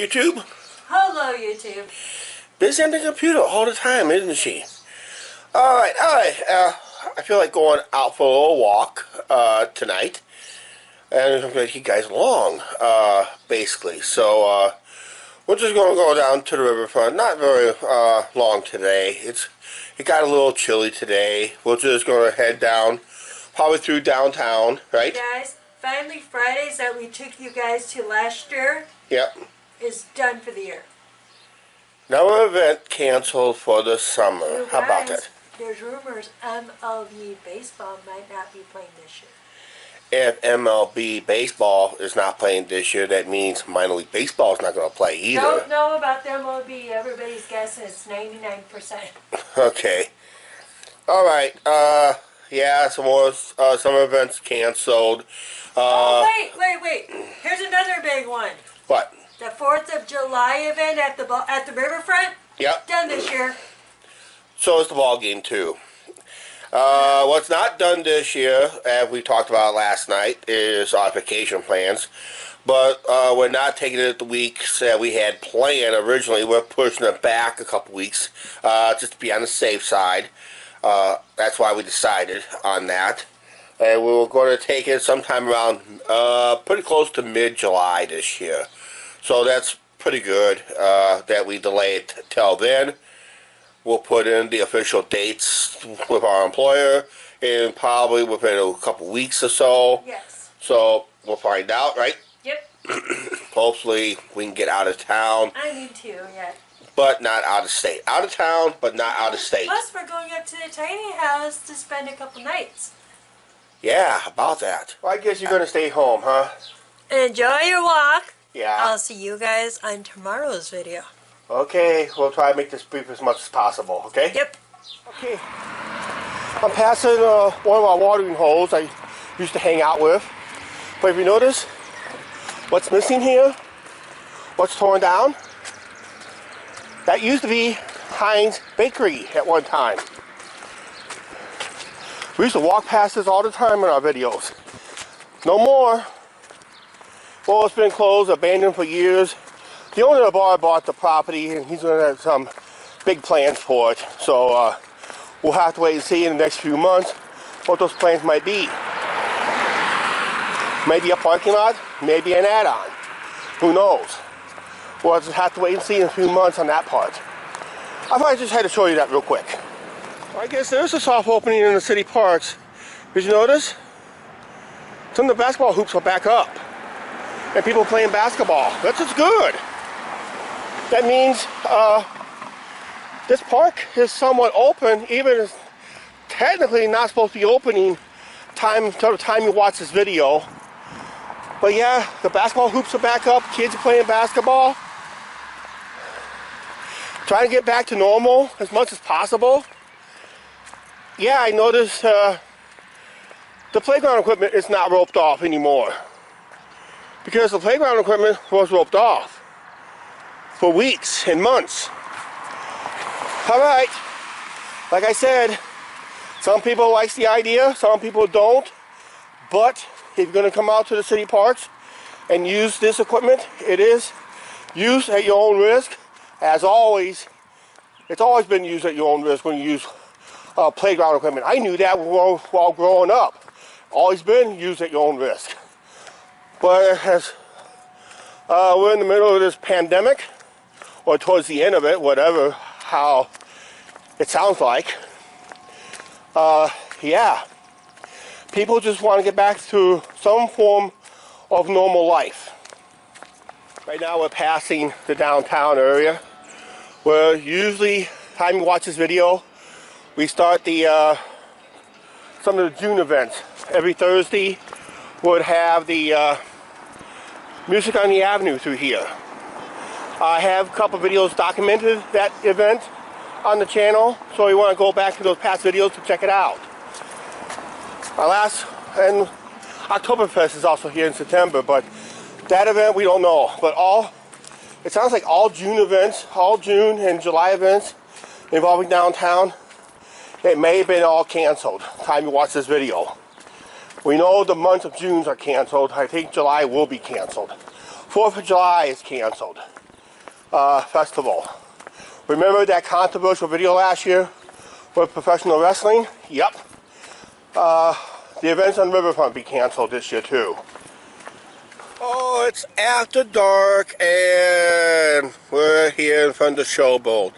YouTube. Hello, YouTube. Busy on the computer all the time, isn't she? Alright. I feel like going out for a little walk tonight. And I'm going to take you guys along, basically. So, we're just going to go down to the riverfront. Not very long today. It got a little chilly today. We're just going to head down, probably through downtown, right? Guys, finally Fridays that we took you guys to last year is done for the year. No event canceled for the summer. So How about guys, that? There's rumors MLB baseball might not be playing this year. If MLB baseball is not playing this year, that means minor league baseball is not going to play either. Don't know about the MLB. Everybody's guessing it's 99%. Okay. Alright. Yeah, some more summer events canceled. Oh, wait. Here's another big one. What? The 4th of July event at the riverfront? Yep. Done this year. So is the ball game, too. What's not done this year, as we talked about last night, is our vacation plans. But we're not taking it the weeks that we had planned originally. We're pushing it back a couple weeks, just to be on the safe side. That's why we decided on that. And we were going to take it sometime around pretty close to mid-July this year. So that's pretty good that we delay it till then. We'll put in the official dates with our employer and probably within a couple weeks or so. Yes. So we'll find out, right? Yep. Hopefully we can get out of town. I need to, yeah. But not out of state. Out of town, but not out of state. Plus, we're going up to the tiny house to spend a couple nights. Yeah, about that. Well, I guess you're going to stay home, huh? Enjoy your walk. Yeah. I'll see you guys on tomorrow's video. Okay, we'll try to make this brief as much as possible, okay? Yep. Okay. I'm passing one of our watering holes I used to hang out with. But if you notice, what's missing here, what's torn down, that used to be Heinz Bakery at one time. We used to walk past this all the time in our videos. No more. Well, it's been closed, abandoned for years. The owner of the bar bought the property and he's going to have some big plans for it. So we'll have to wait and see in the next few months what those plans might be. Maybe a parking lot, maybe an add-on. Who knows? We'll just have to wait and see in a few months on that part. I thought I just had to show you that real quick. I guess there's a soft opening in the city parks. Did you notice? Some of the basketball hoops are back up. And people playing basketball. That's just good. That means this park is somewhat open, even if it's technically not supposed to be opening until the time you watch this video. But yeah, the basketball hoops are back up, kids are playing basketball. Trying to get back to normal as much as possible. Yeah, I noticed the playground equipment is not roped off anymore. Because the playground equipment was roped off for weeks and months. Alright, like I said, some people like the idea, some people don't. But if you're going to come out to the city parks and use this equipment, it is used at your own risk. As always, it's always been used at your own risk when you use playground equipment. I knew that while growing up. Always been used at your own risk. But as we're in the middle of this pandemic, or towards the end of it, whatever, how it sounds like, yeah, people just want to get back to some form of normal life. Right now we're passing the downtown area, where usually, time you watch this video, we start some of the June events. Every Thursday would have the Music on the Avenue through here. I have a couple videos documented that event on the channel, so you want to go back to those past videos to check it out. And Oktoberfest is also here in September, but that event we don't know. But it sounds like all June events, all June and July events involving downtown, it may have been all canceled time you watch this video. We know the months of June are canceled. I think July will be canceled. 4th of July is canceled. festival. Remember that controversial video last year with professional wrestling? Yep. The events on Riverfront be canceled this year too. Oh, it's after dark and we're here in front of the Showboat.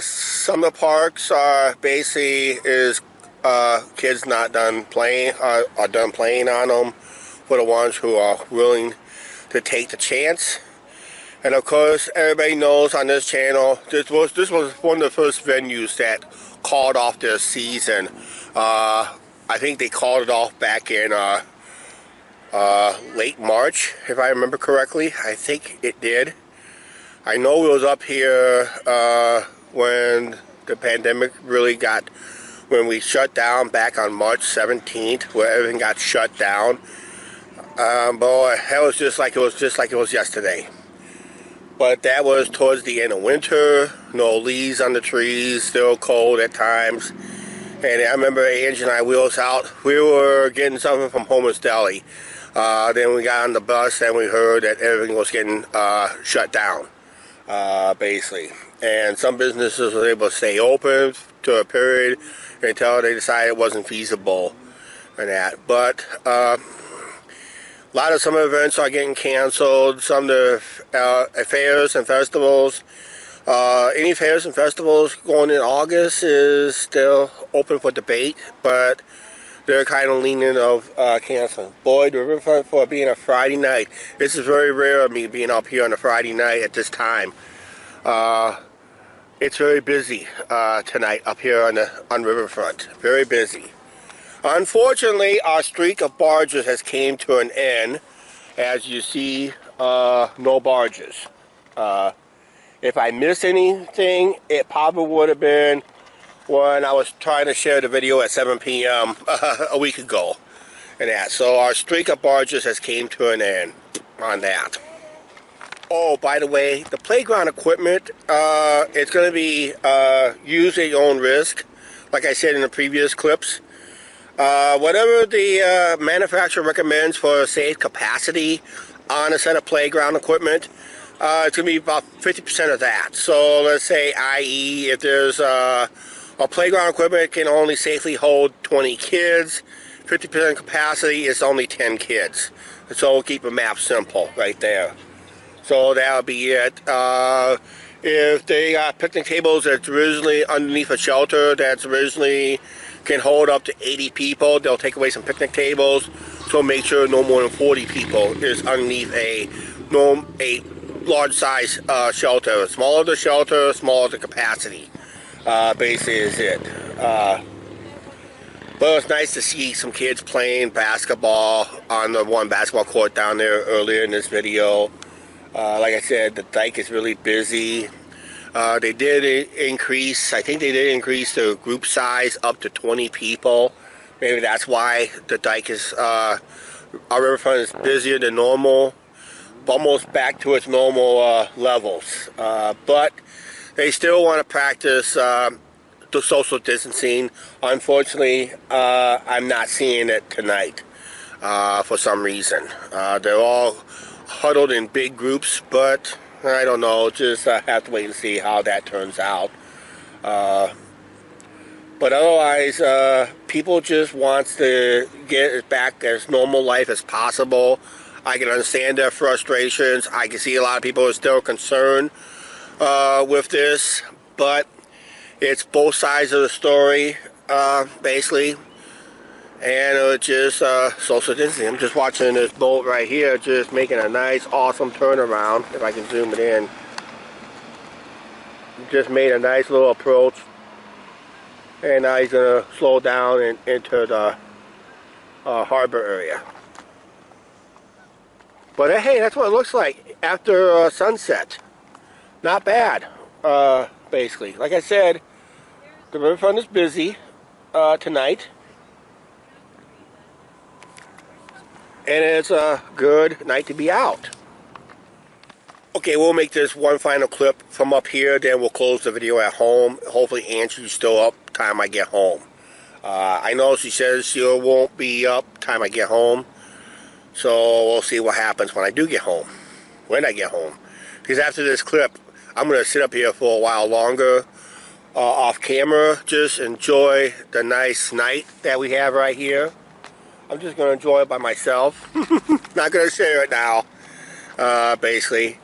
Some of the parks are basically kids not done playing, are done playing on them for the ones who are willing to take the chance. And of course, everybody knows on this channel, this was one of the first venues that called off their season. I think they called it off back in late March, if I remember correctly. I think it did. I know it was up here when the pandemic really got, when we shut down back on March 17th, where everything got shut down. Boy, that was just like it was yesterday. But that was towards the end of winter, no leaves on the trees, still cold at times. And I remember Angie and I, we was out, we were getting something from Homer's Deli. Then we got on the bus and we heard that everything was getting shut down, basically. And some businesses were able to stay open to a period until they decided it wasn't feasible and that. But a lot of some events are getting canceled. Some of the fairs and festivals. Any fairs and festivals going in August is still open for debate, but they're kind of leaning of canceling. Boy, the Riverfront for being a Friday night. This is very rare of me being up here on a Friday night at this time. It's very busy tonight up here on Riverfront. Very busy. Unfortunately, our streak of barges has came to an end. As you see, no barges. If I missed anything, it probably would have been when I was trying to share the video at 7 p.m. a week ago. And that. So our streak of barges has came to an end on that. Oh, by the way, the playground equipment, it's going to be used at your own risk. Like I said in the previous clips. Whatever the manufacturer recommends for safe capacity on a set of playground equipment, it's going to be about 50% of that. So let's say, i.e., if there's a playground equipment can only safely hold 20 kids, 50% capacity is only 10 kids. So we'll keep the map simple right there. So that'll be it. If they got picnic tables that's originally underneath a shelter that's originally can hold up to 80 people, they'll take away some picnic tables. So make sure no more than 40 people is underneath a large size shelter. Smaller the shelter, smaller the capacity. Basically is it. But it's nice to see some kids playing basketball on the one basketball court down there earlier in this video. Like I said, the dike is really busy. They did increase, I think they did increase the group size up to 20 people. Maybe that's why the dike is, our riverfront is busier than normal. Almost back to its normal levels. But they still want to practice the social distancing. Unfortunately, I'm not seeing it tonight for some reason. They're all huddled in big groups, but I don't know. Just have to wait and see how that turns out. But otherwise, people just want to get it back as normal life as possible. I can understand their frustrations. I can see a lot of people are still concerned with this, but it's both sides of the story, basically. And it's just social distancing. I'm just watching this boat right here, just making a nice, awesome turnaround. If I can zoom it in, just made a nice little approach, and now he's gonna slow down and enter the harbor area. But hey, that's what it looks like after sunset. Not bad, basically. Like I said, the riverfront is busy tonight. And it's a good night to be out. Okay, we'll make this one final clip from up here, then we'll close the video at home. Hopefully Angie's still up time I get home. I know she says she won't be up time I get home. So we'll see what happens when I do get home. When I get home. because after this clip, I'm going to sit up here for a while longer off camera, just enjoy the nice night that we have right here. I'm just going to enjoy it by myself. Not going to share it now, basically.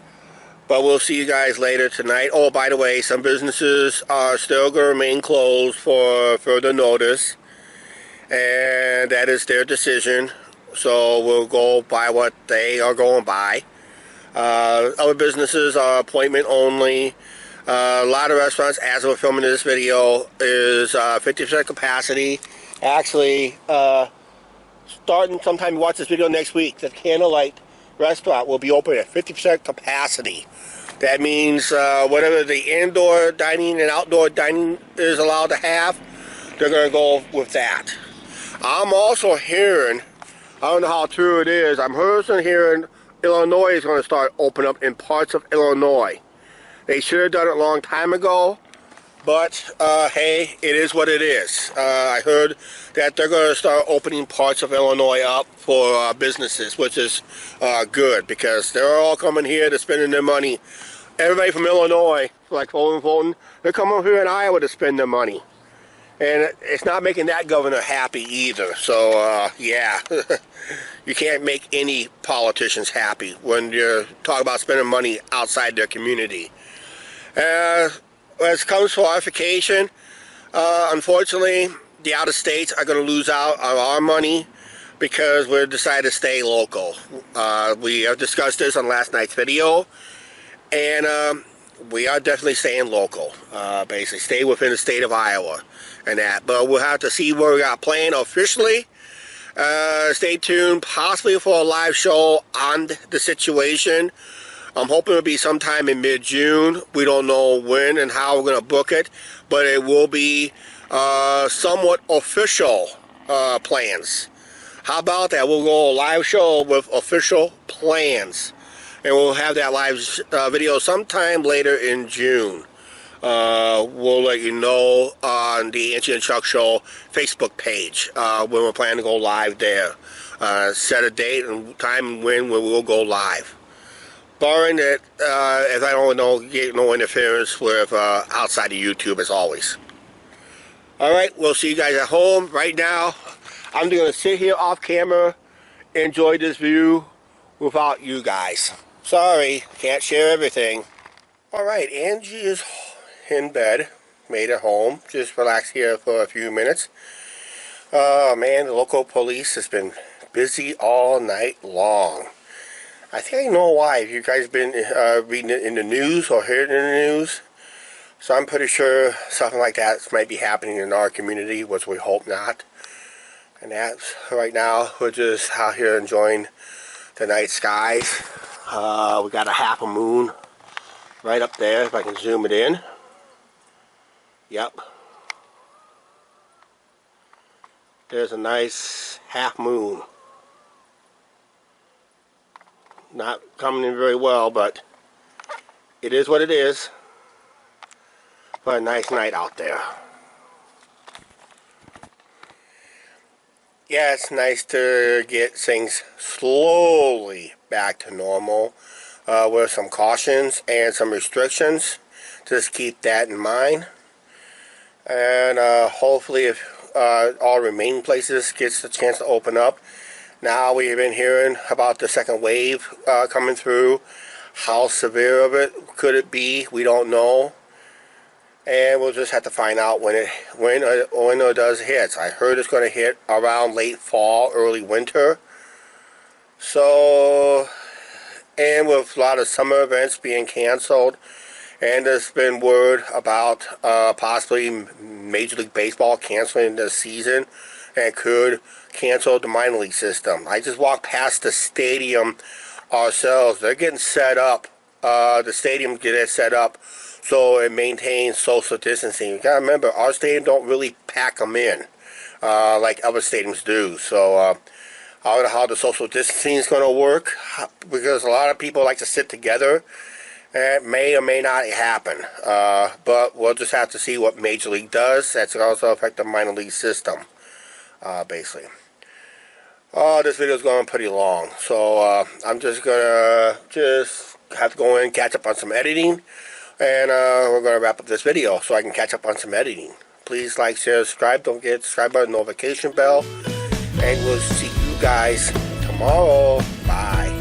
But we'll see you guys later tonight. Oh, by the way, some businesses are still going to remain closed for further notice. And that is their decision. So we'll go by what they are going by. Other businesses are appointment only. A lot of restaurants, as we're filming this video, is 50% capacity. Actually, starting sometime you watch this video next week, the Candlelight restaurant will be open at 50% capacity. That means whatever the indoor dining and outdoor dining is allowed to have, they're going to go with that. I'm also hearing, I don't know how true it is, I'm also hearing Illinois is going to start opening up in parts of Illinois. They should have done it a long time ago, but hey, it is what it is. I heard that they're going to start opening parts of Illinois up for businesses, which is good, because they're all coming here to spending their money. Everybody from Illinois, like Fulton, they're coming over here in Iowa to spend their money. And it's not making that governor happy either. So, yeah, you can't make any politicians happy when you're talking about spending money outside their community. As it comes to verification, unfortunately, the out-of-states are going to lose out on our money because we've decided to stay local. We have discussed this on last night's video, and we are definitely staying local. Basically, stay within the state of Iowa and that. But we'll have to see what we got planned officially. Stay tuned, possibly for a live show on the situation. I'm hoping it'll be sometime in mid-June. We don't know when and how we're going to book it, but it will be somewhat official plans. How about that? We'll go a live show with official plans, and we'll have that live video sometime later in June. We'll let you know on the Angie and Chuck Show Facebook page when we're planning to go live there. Set a date and time and when we will go live. Barring that, if I don't get no interference with outside of YouTube, as always. Alright, we'll see you guys at home. Right now, I'm going to sit here off camera, enjoy this view without you guys. Sorry, can't share everything. Alright, Angie is in bed, made it home, just relax here for a few minutes. Oh man, the local police has been busy all night long. I think I know why. Have you guys been reading it in the news or heard it in the news? So I'm pretty sure something like that might be happening in our community, which we hope not. And that's right now, we're just out here enjoying the night skies. We got a half a moon right up there, if I can zoom it in. Yep. There's a nice half moon. Not coming in very well, but it is what it is. But a nice night out there. Yeah, it's nice to get things slowly back to normal with some cautions and some restrictions. Just keep that in mind. And hopefully if all remaining places gets the chance to open up. Now we've been hearing about the second wave coming through. How severe of it could it be? We don't know. And we'll just have to find out when it does hit. I heard it's going to hit around late fall, early winter. So, and with a lot of summer events being canceled, and there's been word about possibly Major League Baseball canceling the season and could cancel the minor league system. I just walked past the stadium ourselves. They're getting set up. The stadium gets set up so it maintains social distancing. You gotta remember, our stadium don't really pack them in like other stadiums do. So I don't know how the social distancing is going to work, because a lot of people like to sit together. It may or may not happen, but we'll just have to see what Major League does. That's going to also affect the minor league system, basically. Oh, this video's going pretty long, so I'm just gonna have to go in and catch up on some editing, and we're gonna wrap up this video so I can catch up on some editing. Please like, share, subscribe. Don't forget to subscribe button, notification bell, and we'll see you guys tomorrow. Bye.